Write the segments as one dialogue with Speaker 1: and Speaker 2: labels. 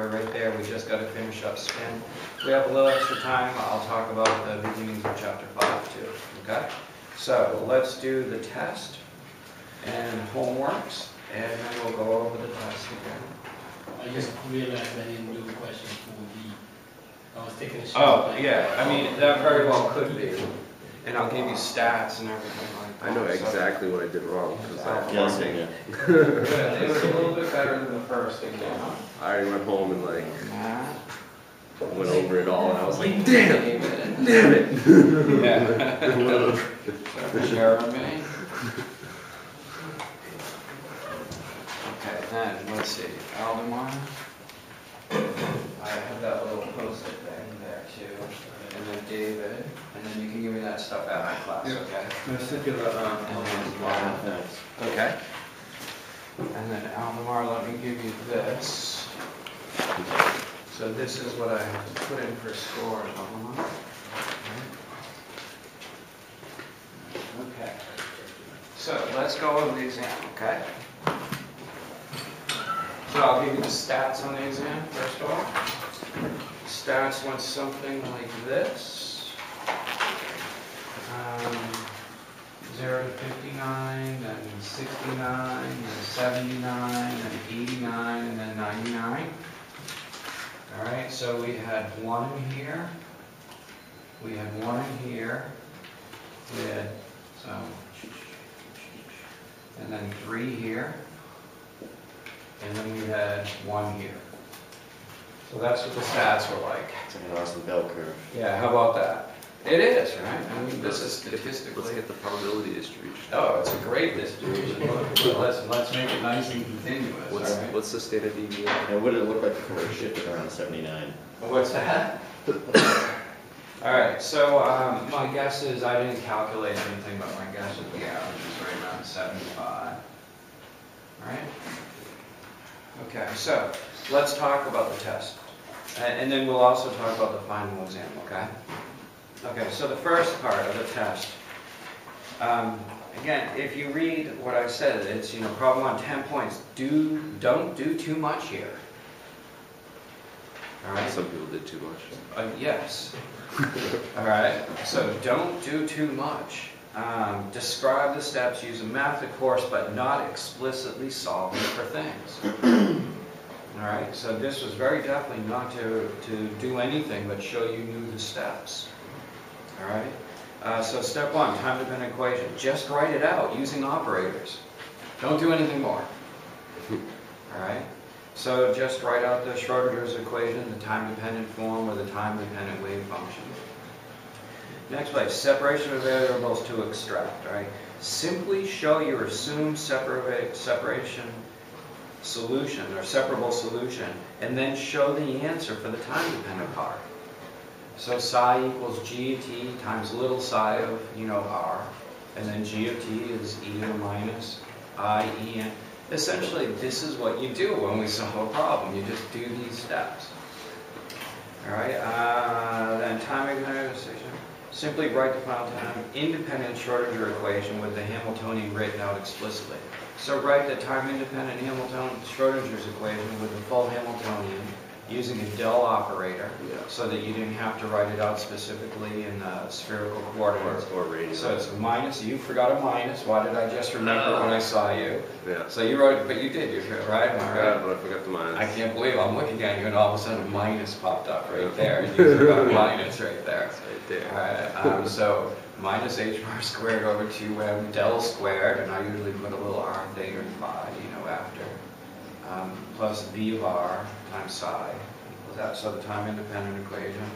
Speaker 1: But right there, we just got to finish up spin. We have a little extra time. I'll talk about the beginnings of chapter 5 too. Okay? So let's do the test and homeworks, and then we'll go over the test again.
Speaker 2: I just realized I didn't do the question for the. I was taking a shot.
Speaker 1: Oh, yeah. I mean, that very well could be. And I'll give you stats and everything like that.
Speaker 3: I know exactly what I did wrong because I'm
Speaker 2: Yes,
Speaker 3: farting.
Speaker 2: yeah.
Speaker 1: Good. It was a little bit better than the first exam.
Speaker 3: I already went home and like
Speaker 1: Matt.
Speaker 3: went over it all, and I was like, damn it.
Speaker 1: Yeah. So, Jeremy. Okay, then, let's see, Aldemar. I have that little post-it thing there too. And then David, and then you can give me that stuff at my class, okay?
Speaker 4: I sent you that.
Speaker 2: Thanks.
Speaker 1: Okay. And then Aldemar, let me give you this. So this is what I have to put in for scores, Aldemar. Okay. So let's go over the exam, okay? So I'll give you the stats on the exam, first of all. Stats went something like this. 0 to 59, then 69, then 79, then 89, and then 99. All right, so we had 1 in here. We had 1 in here. We had, and then 3 here. And then we had 1 here. So that's what the stats were like.
Speaker 2: It's like an awesome bell curve.
Speaker 1: Yeah, how about that? It is, right? I mean, this is statistically.
Speaker 3: Let's get the probability distribution.
Speaker 1: Oh, it's a great distribution. Let's make it nice and continuous.
Speaker 3: What's
Speaker 1: all right?
Speaker 3: what's the standard deviation?
Speaker 2: And what did it look like before it shifted around 79?
Speaker 1: What's that? All right, so my guess is I didn't calculate anything, but my guess is the average is right around 75. All right? Okay, so let's talk about the test. And then we'll also talk about the final exam, okay? Okay, so the first part of the test. Again, if you read what I said, it's, problem on 10 points. Don't do too much here. All right?
Speaker 3: Some people did too much.
Speaker 1: Yes. All right, so don't do too much. Describe the steps, use a math course, but not explicitly solving for things. All right, so this was very definitely not to do anything but show you knew the steps. All right, so step 1, time-dependent equation. Just write it out using operators. Don't do anything more. All right, so just write out the Schrodinger's equation, the time-dependent form, or the time-dependent wave function. Next place, separation of variables to extract, right? Simply show your assumed separation solution or separable solution, and then show the answer for the time-dependent part. So psi equals g of t times little psi of, r, and then g of t is e to the minus I e n. Essentially, this is what you do when we solve a problem. You just do these steps. All right, then time-independent. Simply write the final time-independent Schrodinger equation with the Hamiltonian written out explicitly. So write the time-independent Schrodinger's equation with the full Hamiltonian using a del operator, so that you didn't have to write it out specifically in spherical coordinates.
Speaker 3: Or radius.
Speaker 1: So it's a minus. You forgot a minus. Why did I just remember when I saw you?
Speaker 3: Yeah.
Speaker 1: So you wrote, but you did, right? Am I right?
Speaker 3: Yeah, but I forgot the minus.
Speaker 1: I can't believe I'm looking at you and all of a sudden a minus popped up right there. And you forgot a minus right there.
Speaker 3: It's right there.
Speaker 1: All right, so minus h bar squared over 2m del squared, and I usually put a little r theta and phi, after, plus v of r times psi equals that. So the time-independent equation.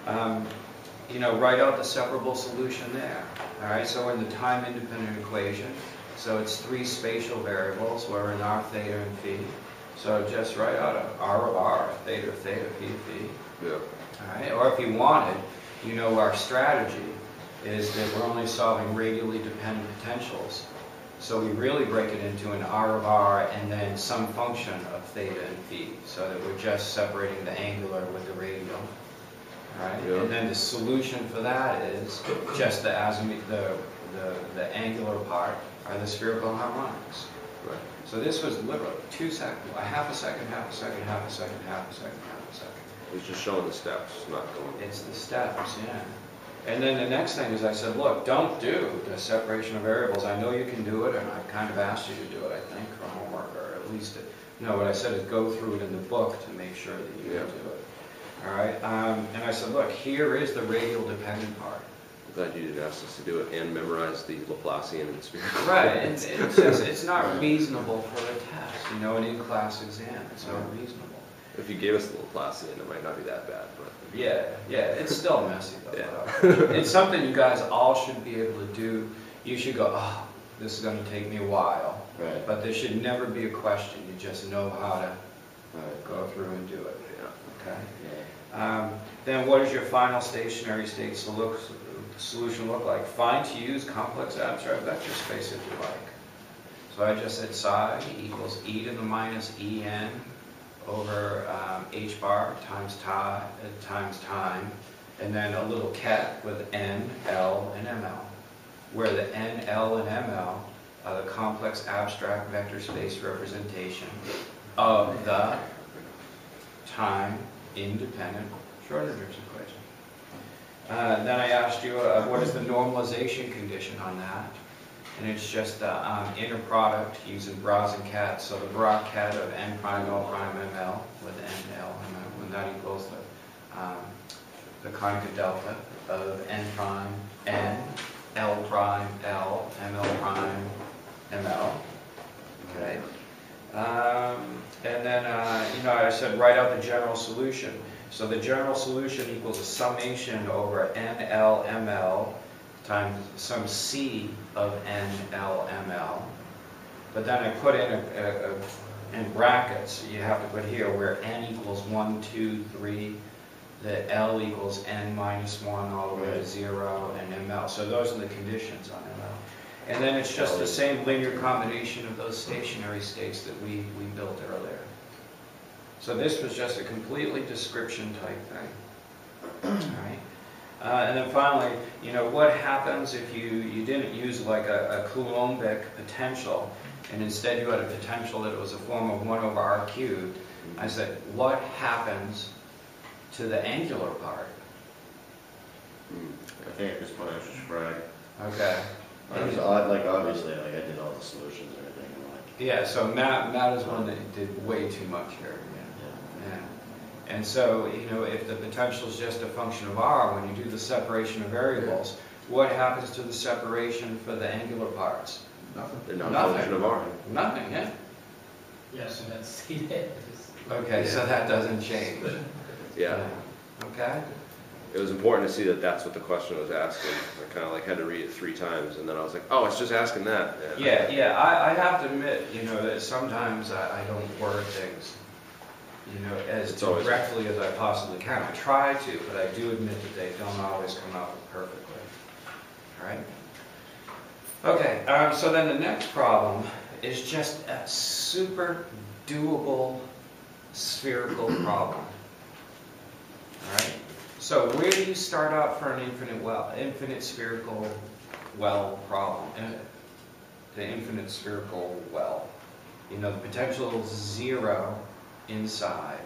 Speaker 1: Write out the separable solution there. All right, so in the time-independent equation, so it's 3 spatial variables, where in r, theta, and phi. So just write out r of r, theta of theta, phi of phi.
Speaker 3: Yeah.
Speaker 1: All right, or if you wanted, our strategy is that we're only solving radially dependent potentials. So we really break it into an r of r and then some function of theta and phi, so that we're just separating the angular with the radial. All right,
Speaker 3: Yeah.
Speaker 1: and then the solution for that is just the angular part are the spherical harmonics.
Speaker 3: Right.
Speaker 1: So this was literally 2 seconds, a half a second, half a second, half a second, half a second, half a second.
Speaker 3: It was just showing the steps, not going.
Speaker 1: It's the steps, yeah. And then the next thing is I said, look, don't do the separation of variables. I know you can do it, and I kind of asked you to do it, I think, for homework, or at least, no, what I said is go through it in the book to make sure that you can do it. All right, and I said, look, here is the radial dependent part.
Speaker 3: I'm glad you didn't ask us to do it and memorize the Laplacian and spherical.
Speaker 1: Right, and it's just, it's not reasonable for a test, you know, an in-class exam. It's not reasonable.
Speaker 3: If you gave us the Laplacian, it might not be that bad, but.
Speaker 1: Yeah, it's still messy though.
Speaker 3: Yeah.
Speaker 1: It's something you guys all should be able to do. You should go, oh, this is going to take me a while.
Speaker 4: Right.
Speaker 1: But there should never be a question. You just know how to
Speaker 4: Right.
Speaker 1: go through and do it.
Speaker 3: Yeah.
Speaker 1: Okay.
Speaker 4: Yeah.
Speaker 1: Then what does your final stationary state solution look like? Find to use complex abstract vector space if you like. So I just said psi equals e to the minus en over h bar times time, and then a little ket with n, l, and ml, where the n, l, and ml are the complex abstract vector space representation of the time-independent Schrodinger's equation. Then I asked you, what is the normalization condition on that? And it's just the inner product using bras and ket. So the bra ket of n prime l prime ml with n l ml, and that equals the Kronecker delta of n prime n l prime l ml prime ml. Okay. And then you know, I said write out the general solution. So the general solution equals a summation over n l ml times some c of n l ml. But then I put in brackets, you have to put here where n equals 1, 2, 3, the l equals n minus 1 all the way to 0, and ml. So those are the conditions on ml. And then it's just the same linear combination of those stationary states that we built earlier. So this was just a completely description type thing. All right. And then finally, you know, what happens if you didn't use like a Coulombic potential, and instead you had a potential that it was a form of 1 over r cubed? I said, what happens to the angular part?
Speaker 4: I think at this point I should brag.
Speaker 1: Okay.
Speaker 4: I was odd, like obviously, like I did all the solutions and everything. And like,
Speaker 1: Yeah, so Matt is one that did way too much here. Yeah. And so, you know, if the potential is just a function of r, when you do the separation of variables, what happens to the separation for the angular parts?
Speaker 4: Nothing.
Speaker 3: They're not a
Speaker 1: Nothing.
Speaker 3: function of r.
Speaker 1: Nothing, yeah?
Speaker 2: Yeah, so that's see that.
Speaker 1: Okay, so that doesn't change.
Speaker 3: Yeah.
Speaker 1: Okay?
Speaker 3: It was important to see that that's what the question was asking. I kind of like had to read it 3 times, and then I was like, oh, it's just asking that. And
Speaker 1: Yeah, I have to admit, you know, that sometimes I don't word things, you know, as
Speaker 3: It's always-
Speaker 1: directly as I possibly can. I try to, but I do admit that they don't always come out perfectly. All right? Okay, so then the next problem is just a super doable spherical problem. All right? So where do you start out for an infinite spherical well problem? The infinite spherical well. You know, the potential is 0 inside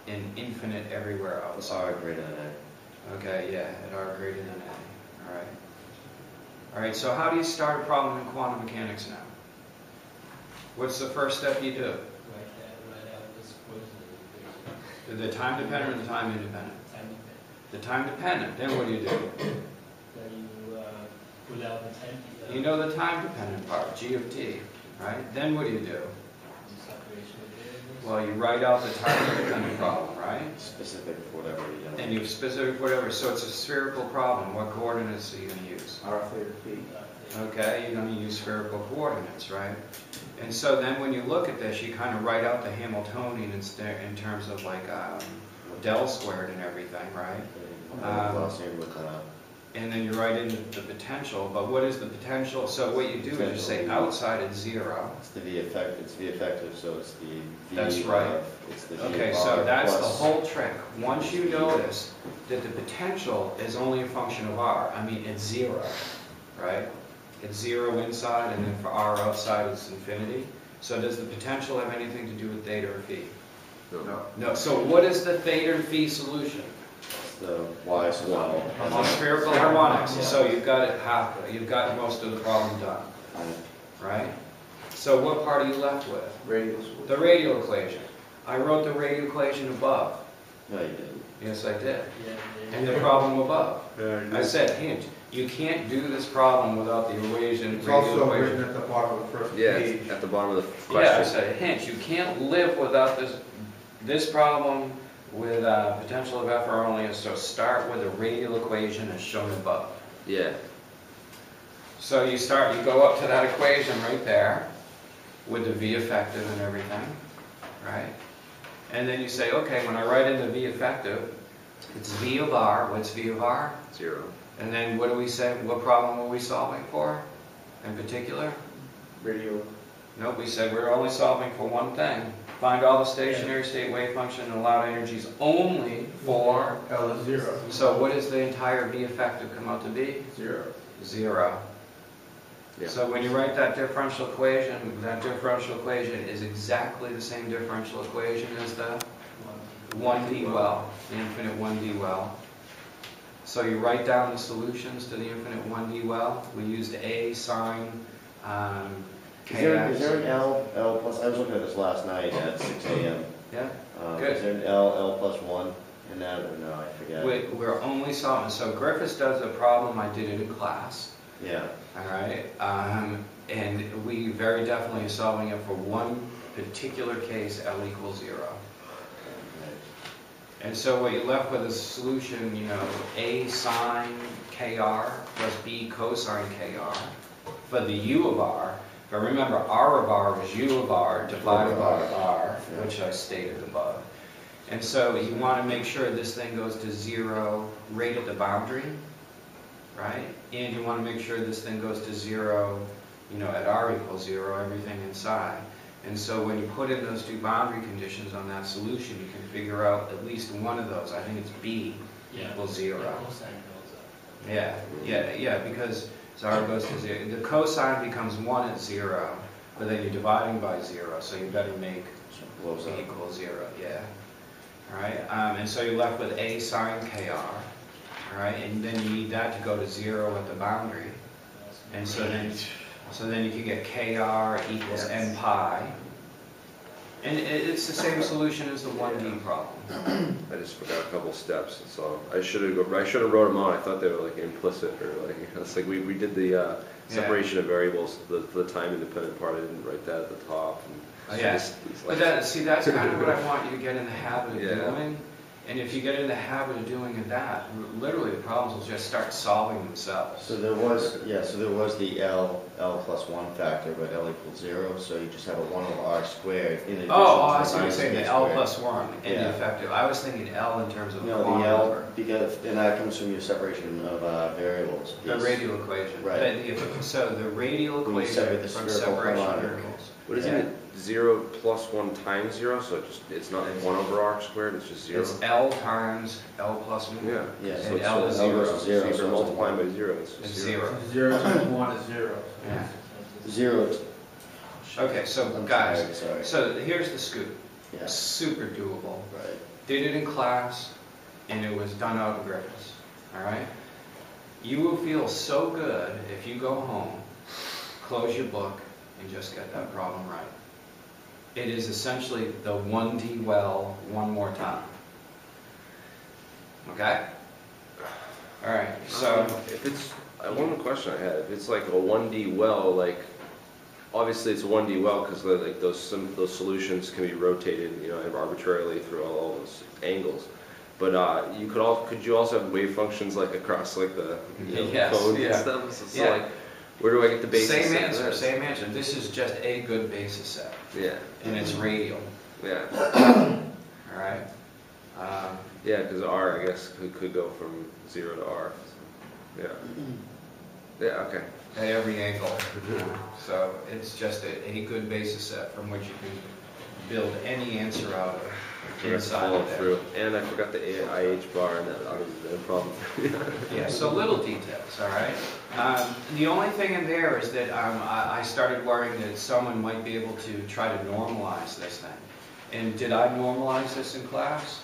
Speaker 1: and infinite everywhere
Speaker 4: it's
Speaker 1: outside.
Speaker 4: r greater than a.
Speaker 1: Okay, yeah, at r greater than a. All right. All right, so how do you start a problem in quantum mechanics now? What's the first step you do?
Speaker 2: Write out this equation.
Speaker 1: The time dependent or the time independent?
Speaker 2: Time dependent.
Speaker 1: The time dependent. Then what do you do?
Speaker 2: Then you pull out the time.
Speaker 1: You know the time dependent part, g of t, right? Then what do you do?
Speaker 2: The separation of variables.
Speaker 1: Well, you write out the time independent problem, right?
Speaker 4: Specific for whatever you know.
Speaker 1: And you specific whatever. So it's a spherical problem. What coordinates are you going to use?
Speaker 4: R theta phi.
Speaker 1: Okay, you're going to use spherical coordinates, right? And so then when you look at this, you kind of write out the Hamiltonian in terms of like del squared and everything, right?
Speaker 4: Gaussian with
Speaker 1: And then you write in the potential, but what is the potential? So what you do is you say outside it's 0.
Speaker 4: it's the V effect. It's V effective, so it's the V.
Speaker 1: That's right.
Speaker 4: It's the V
Speaker 1: Okay,
Speaker 4: of
Speaker 1: so
Speaker 4: R
Speaker 1: that's the
Speaker 4: plus-
Speaker 1: whole trick. Once you notice that the potential is only a function of r, I mean it's 0, right? It's 0 inside, and then for r outside it's infinity. So does the potential have anything to do with theta or phi?
Speaker 3: No.
Speaker 1: No. So what is the theta and phi solution?
Speaker 4: The Y swell.
Speaker 1: On spherical harmonics. So you've got it half. You've got most of the problem done, right? So what part are you left with?
Speaker 5: Radial.
Speaker 1: The radial equation. I wrote the radial equation above.
Speaker 4: No, you didn't.
Speaker 1: Yes, I did.
Speaker 2: Yeah,
Speaker 1: And the problem above.
Speaker 5: Yeah,
Speaker 1: I said, hint, you can't do this problem without the equation,
Speaker 5: It's
Speaker 1: radial
Speaker 5: also written
Speaker 1: equation.
Speaker 5: at the bottom of the first
Speaker 3: Yeah,
Speaker 5: page.
Speaker 3: it's at the bottom of the
Speaker 1: Yeah, I
Speaker 3: question.
Speaker 1: said, hint, you can't live without this problem with potential of F R only, so start with the radial equation as shown above.
Speaker 3: Yeah.
Speaker 1: So you go up to that equation right there with the V effective and everything, right? And then you say, okay, when I write in the V effective, it's V of R. What's V of R?
Speaker 3: 0.
Speaker 1: And then what do we say? What problem are we solving for in particular?
Speaker 5: Radial.
Speaker 1: Nope, we said we're only solving for one thing. Find all the stationary state wave function and allowed energies only for...
Speaker 5: L is 0.
Speaker 1: So what does the entire V effective come out to be?
Speaker 5: 0.
Speaker 1: 0.
Speaker 3: Yeah.
Speaker 1: So when you write that differential equation is exactly the same differential equation as the 1D well, the infinite 1D well. So you write down the solutions to the infinite 1D well. We used A sine
Speaker 4: Is there
Speaker 1: kx.
Speaker 4: an L plus, I was looking at this last night at 6 a.m.
Speaker 1: Yeah,
Speaker 4: Is there an L plus 1 in that, or no, I forget?
Speaker 1: we're only solving. So Griffiths does a problem, I did it in class.
Speaker 4: Yeah,
Speaker 1: All right, and we very definitely are solving it for one particular case, L equals 0. And so what you're left with is a solution, A sine kr plus B cosine kr for the U of R. But remember, R of R was U of R divided by R, which I stated above. And so you want to make sure this thing goes to 0 right at the boundary, right? And you want to make sure this thing goes to 0, at R equals 0, everything inside. And so when you put in those two boundary conditions on that solution, you can figure out at least one of those. I think it's B equals 0.
Speaker 2: Yeah, cosine goes up.
Speaker 1: Yeah, because R goes to 0. The cosine becomes 1 at 0, but then you're dividing by 0, so you better make
Speaker 4: so it blows
Speaker 1: B
Speaker 4: up.
Speaker 1: equals 0, yeah. All right, and so you're left with A sine kr, all right, and then you need that to go to 0 at the boundary. And so then you can get kr equals n pi. And it's the same solution as the 1D problem.
Speaker 3: I just forgot a couple steps, so I should have wrote them out. I thought they were like implicit, or like it's like we did the separation of variables, the time independent part. I didn't write that at the top. And so
Speaker 1: Yeah,
Speaker 3: it's
Speaker 1: but that's kind of what I want you to get in the habit of doing. And if you get in the habit of doing that, literally the problems will just start solving themselves.
Speaker 4: So there was the L plus 1 factor, but L equals 0, so you just have a 1 over R squared in addition to
Speaker 1: I see what you're
Speaker 4: minus
Speaker 1: saying,
Speaker 4: B
Speaker 1: the L
Speaker 4: squared.
Speaker 1: plus 1 and the
Speaker 4: Yeah.
Speaker 1: effective. I was thinking L in terms of
Speaker 4: No,
Speaker 1: quantum
Speaker 4: the L,
Speaker 1: number.
Speaker 4: because, and that comes from your separation of variables.
Speaker 1: The
Speaker 4: piece.
Speaker 1: radial equation.
Speaker 4: Right.
Speaker 1: So the radial
Speaker 4: When you separate
Speaker 1: equation
Speaker 4: the
Speaker 1: from
Speaker 4: spherical
Speaker 1: separation of
Speaker 4: harmonic.
Speaker 1: variables.
Speaker 3: What is it? 0 plus 1 times 0, so it's not 1 over R squared. It's just 0.
Speaker 1: It's L times L plus 1.
Speaker 3: Yeah.
Speaker 4: Yeah, so
Speaker 1: And
Speaker 4: it's
Speaker 1: L is
Speaker 4: L
Speaker 1: 0.
Speaker 4: goes to 0.
Speaker 3: So
Speaker 4: so
Speaker 3: you're
Speaker 4: it's
Speaker 3: multiplying
Speaker 4: one.
Speaker 3: by 0. It's
Speaker 1: It's
Speaker 3: just
Speaker 1: 0.
Speaker 5: 0 times 1 is 0.
Speaker 1: Yeah.
Speaker 4: 0.
Speaker 1: Okay, so
Speaker 4: I'm
Speaker 1: guys,
Speaker 4: tired, sorry.
Speaker 1: so here's the scoop.
Speaker 4: Yeah,
Speaker 1: Super doable.
Speaker 4: right.
Speaker 1: Did it in class, and it was done out of Griffiths. All right? You will feel so good if you go home, close your book, and just get that problem right. It is essentially the 1D well one more time. Okay? All right, so
Speaker 3: if it's one more question I had. If it's like a 1D well, like obviously it's a 1D well because like those solutions can be rotated, arbitrarily through all those angles. But could you also have wave functions like across like the
Speaker 1: Yes,
Speaker 3: phone
Speaker 1: yeah.
Speaker 3: and stuff? So
Speaker 1: Yeah.
Speaker 3: like, where do I get the basis?
Speaker 1: same
Speaker 3: set for
Speaker 1: answer,
Speaker 3: this?
Speaker 1: same answer. This is just a good basis set,
Speaker 3: Yeah,
Speaker 1: and it's radial.
Speaker 3: yeah,
Speaker 1: All right?
Speaker 3: yeah. Because R, I guess, could go from 0 to R. So, yeah. Okay.
Speaker 1: At every angle. So it's just a good basis set from which you can build any answer out of. inside
Speaker 3: Follow
Speaker 1: of there.
Speaker 3: through. And I forgot the IH bar, and that was a problem.
Speaker 1: Yeah, so little details, all right? The only thing in there is that I started worrying that someone might be able to try to normalize this thing. And did I normalize this in class?